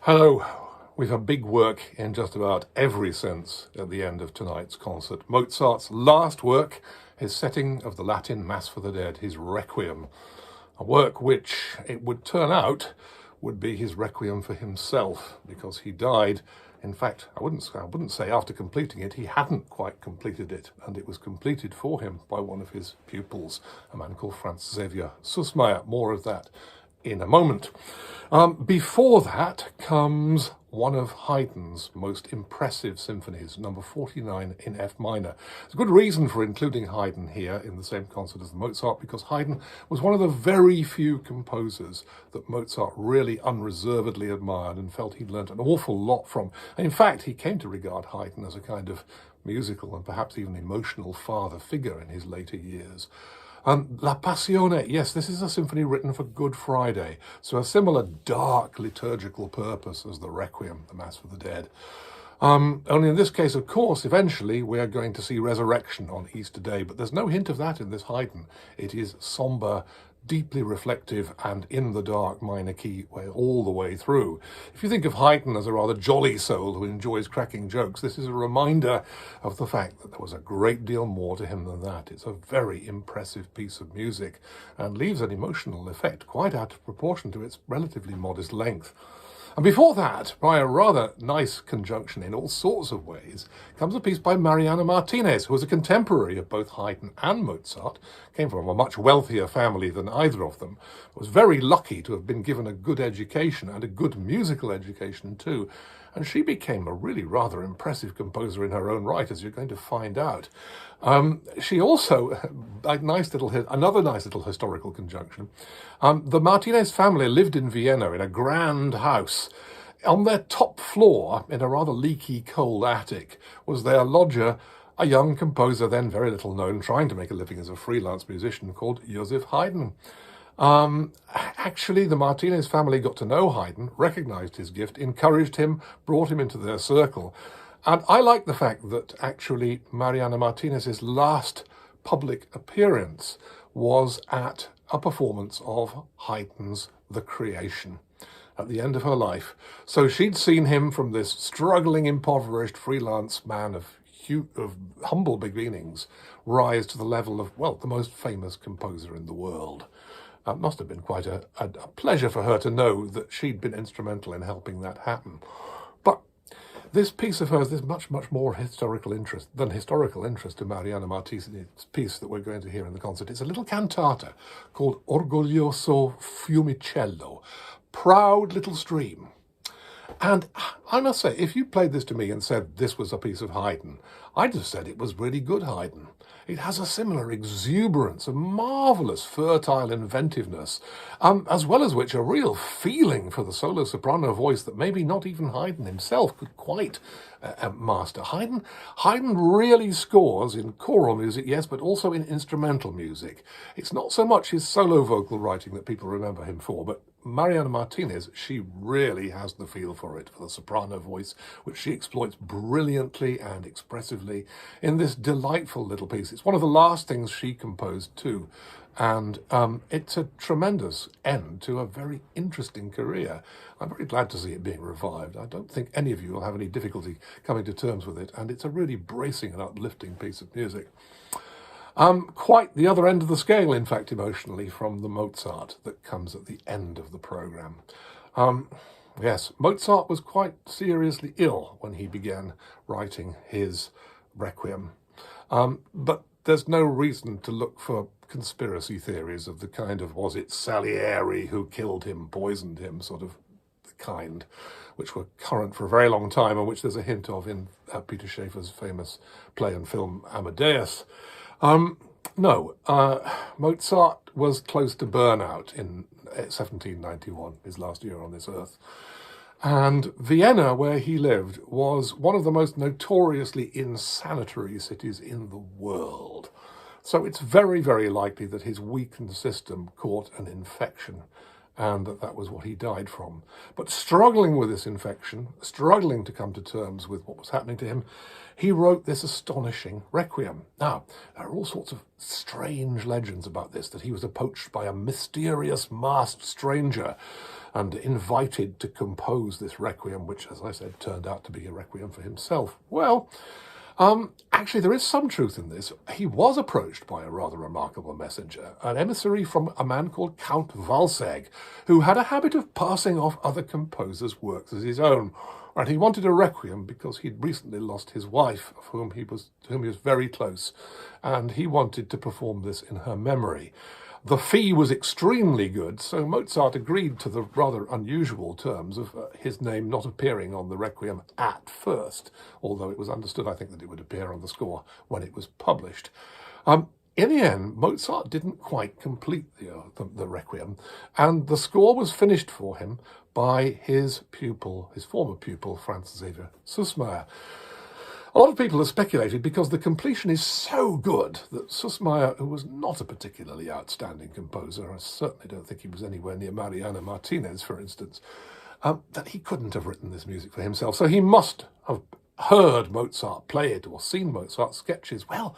Hello. We've had big work in just about every sense at the end of tonight's concert. Mozart's last work, his setting of the Latin Mass for the Dead, his Requiem, a work which, it would turn out, would be his Requiem for himself, because he died. In fact, I wouldn't say after completing it, he hadn't quite completed it, and it was completed for him by one of his pupils, a man called Franz Xavier Süssmayr. More of that in a moment. Before that comes one of Haydn's most impressive symphonies, number 49 in F minor. There's a good reason for including Haydn here in the same concert as Mozart, because Haydn was one of the very few composers that Mozart really unreservedly admired and felt he'd learnt an awful lot from. And in fact, he came to regard Haydn as a kind of musical and perhaps even emotional father figure in his later years. La Passione, yes, this is a symphony written for Good Friday, so a similar dark liturgical purpose as the Requiem, the Mass for the Dead. Only in this case, of course, eventually we are going to see resurrection on Easter Day, but there's no hint of that in this Haydn. It is sombre, deeply reflective, and in the dark minor key all the way through. If you think of Haydn as a rather jolly soul who enjoys cracking jokes, this is a reminder of the fact that there was a great deal more to him than that. It's a very impressive piece of music and leaves an emotional effect quite out of proportion to its relatively modest length. And before that, by a rather nice conjunction in all sorts of ways, comes a piece by Marianna Martines, who was a contemporary of both Haydn and Mozart, came from a much wealthier family than either of them, was very lucky to have been given a good education and a good musical education too. And she became a really rather impressive composer in her own right, as you're going to find out. She also, another nice little historical conjunction. The Martinez family lived in Vienna in a grand house. On their top floor, in a rather leaky, cold attic, was their lodger, a young composer, then very little known, trying to make a living as a freelance musician, called Joseph Haydn. Actually, the Martinez family got to know Haydn, recognized his gift, encouraged him, brought him into their circle. And I like the fact that actually Marianna Martinez's last public appearance was at a performance of Haydn's The Creation at the end of her life. So she'd seen him from this struggling, impoverished freelance man of humble beginnings rise to the level of, well, the most famous composer in the world. It must have been quite a pleasure for her to know that she'd been instrumental in helping that happen. But this piece of hers, there's much, much more historical interest to Marianna Martines' piece that we're going to hear in the concert. It's a little cantata called Orgoglioso fiumicello, proud little stream. And I must say, if you played this to me and said this was a piece of Haydn, I'd have said it was really good Haydn. It has a similar exuberance, a marvellous fertile inventiveness, as well as which a real feeling for the solo soprano voice that maybe not even Haydn himself could quite master. Haydn really scores in choral music, yes, but also in instrumental music. It's not so much his solo vocal writing that people remember him for, but Marianna Martines, she really has the feel for it, for the soprano voice, which she exploits brilliantly and expressively in this delightful little piece. It's one of the last things she composed too, and it's a tremendous end to a very interesting career. I'm very glad to see it being revived. I don't think any of you will have any difficulty coming to terms with it, and it's a really bracing and uplifting piece of music. Quite the other end of the scale, in fact, emotionally, from the Mozart that comes at the end of the programme. Yes, Mozart was quite seriously ill when he began writing his Requiem. But there's no reason to look for conspiracy theories of the kind of, was it Salieri who killed him, poisoned him, sort of kind, which were current for a very long time and which there's a hint of in Peter Shaffer's famous play and film Amadeus. No, Mozart was close to burnout in 1791, his last year on this earth. And Vienna, where he lived, was one of the most notoriously insanitary cities in the world. So it's very, very likely that his weakened system caught an infection, and that was what he died from. But struggling with this infection, struggling to come to terms with what was happening to him, he wrote this astonishing Requiem. Now, there are all sorts of strange legends about this, that he was approached by a mysterious masked stranger and invited to compose this requiem, which, as I said, turned out to be a requiem for himself. Well, actually, there is some truth in this. He was approached by a rather remarkable messenger, an emissary from a man called Count Walsegg, who had a habit of passing off other composers' works as his own. And he wanted a requiem because he'd recently lost his wife, to whom he was very close, and he wanted to perform this in her memory. The fee was extremely good, so Mozart agreed to the rather unusual terms of his name not appearing on the Requiem at first, although it was understood, I think, that it would appear on the score when it was published. In the end, Mozart didn't quite complete the Requiem, and the score was finished for him by his former pupil, Franz Xaver Süssmayr. A lot of people have speculated because the completion is so good that Süssmayr, who was not a particularly outstanding composer, I certainly don't think he was anywhere near Marianna Martines, for instance, that he couldn't have written this music for himself. So he must have heard Mozart play it or seen Mozart's sketches. Well,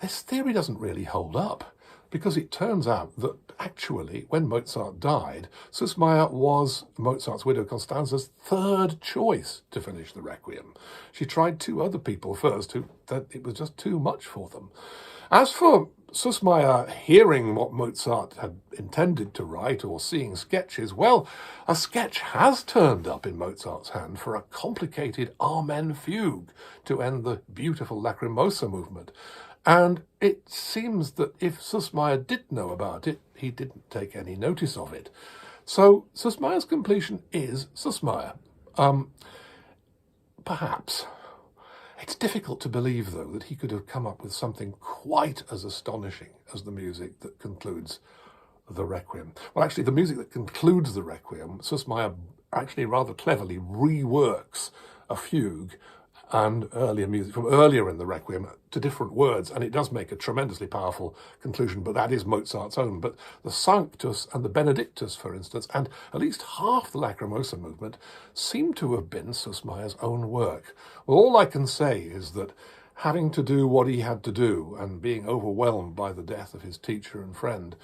this theory doesn't really hold up, because it turns out that actually, when Mozart died, Süssmayr was Mozart's widow Constanza's third choice to finish the Requiem. She tried two other people first, that it was just too much for them. As for Süssmayr hearing what Mozart had intended to write or seeing sketches, well, a sketch has turned up in Mozart's hand for a complicated Amen fugue to end the beautiful Lacrimosa movement. And it seems that if Süssmayr did know about it, he didn't take any notice of it. So Süssmayer's completion is Süssmayr. Perhaps. It's difficult to believe, though, that he could have come up with something quite as astonishing as the music that concludes the Requiem. Well, actually, the music that concludes the Requiem, Süssmayr actually rather cleverly reworks a fugue and earlier music from earlier in the Requiem to different words, and it does make a tremendously powerful conclusion, but that is Mozart's own. But the Sanctus and the Benedictus, for instance, and at least half the Lacrimosa movement seem to have been Süssmayer's own work. Well, all I can say is that having to do what he had to do and being overwhelmed by the death of his teacher and friend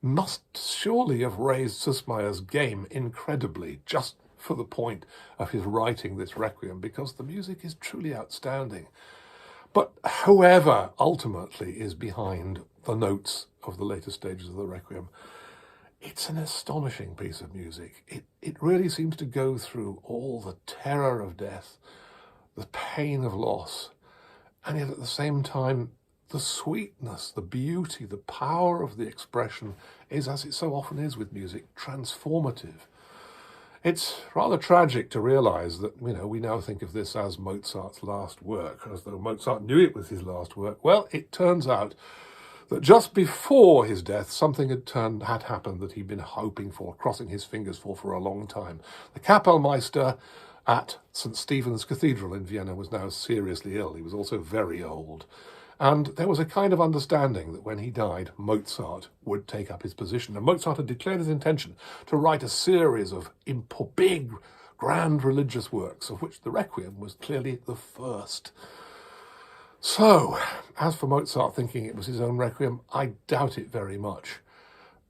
must surely have raised Süssmayer's game incredibly, just for the point of his writing this Requiem, because the music is truly outstanding. But whoever ultimately is behind the notes of the later stages of the Requiem, it's an astonishing piece of music. It really seems to go through all the terror of death, the pain of loss, and yet at the same time, the sweetness, the beauty, the power of the expression is, as it so often is with music, transformative. It's rather tragic to realise that, we now think of this as Mozart's last work, as though Mozart knew it was his last work. Well, it turns out that just before his death, something had happened that he'd been hoping for, crossing his fingers for a long time. The Kapellmeister at St. Stephen's Cathedral in Vienna was now seriously ill. He was also very old. And there was a kind of understanding that when he died, Mozart would take up his position. And Mozart had declared his intention to write a series of big, grand religious works, of which the Requiem was clearly the first. So, as for Mozart thinking it was his own Requiem, I doubt it very much.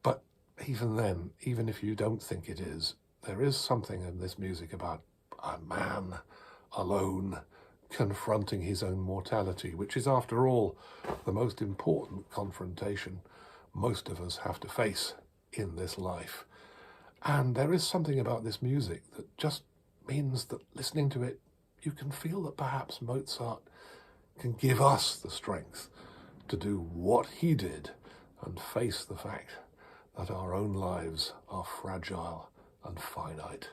But even then, even if you don't think it is, there is something in this music about a man alone, confronting his own mortality, which is, after all, the most important confrontation most of us have to face in this life. And there is something about this music that just means that listening to it, you can feel that perhaps Mozart can give us the strength to do what he did and face the fact that our own lives are fragile and finite.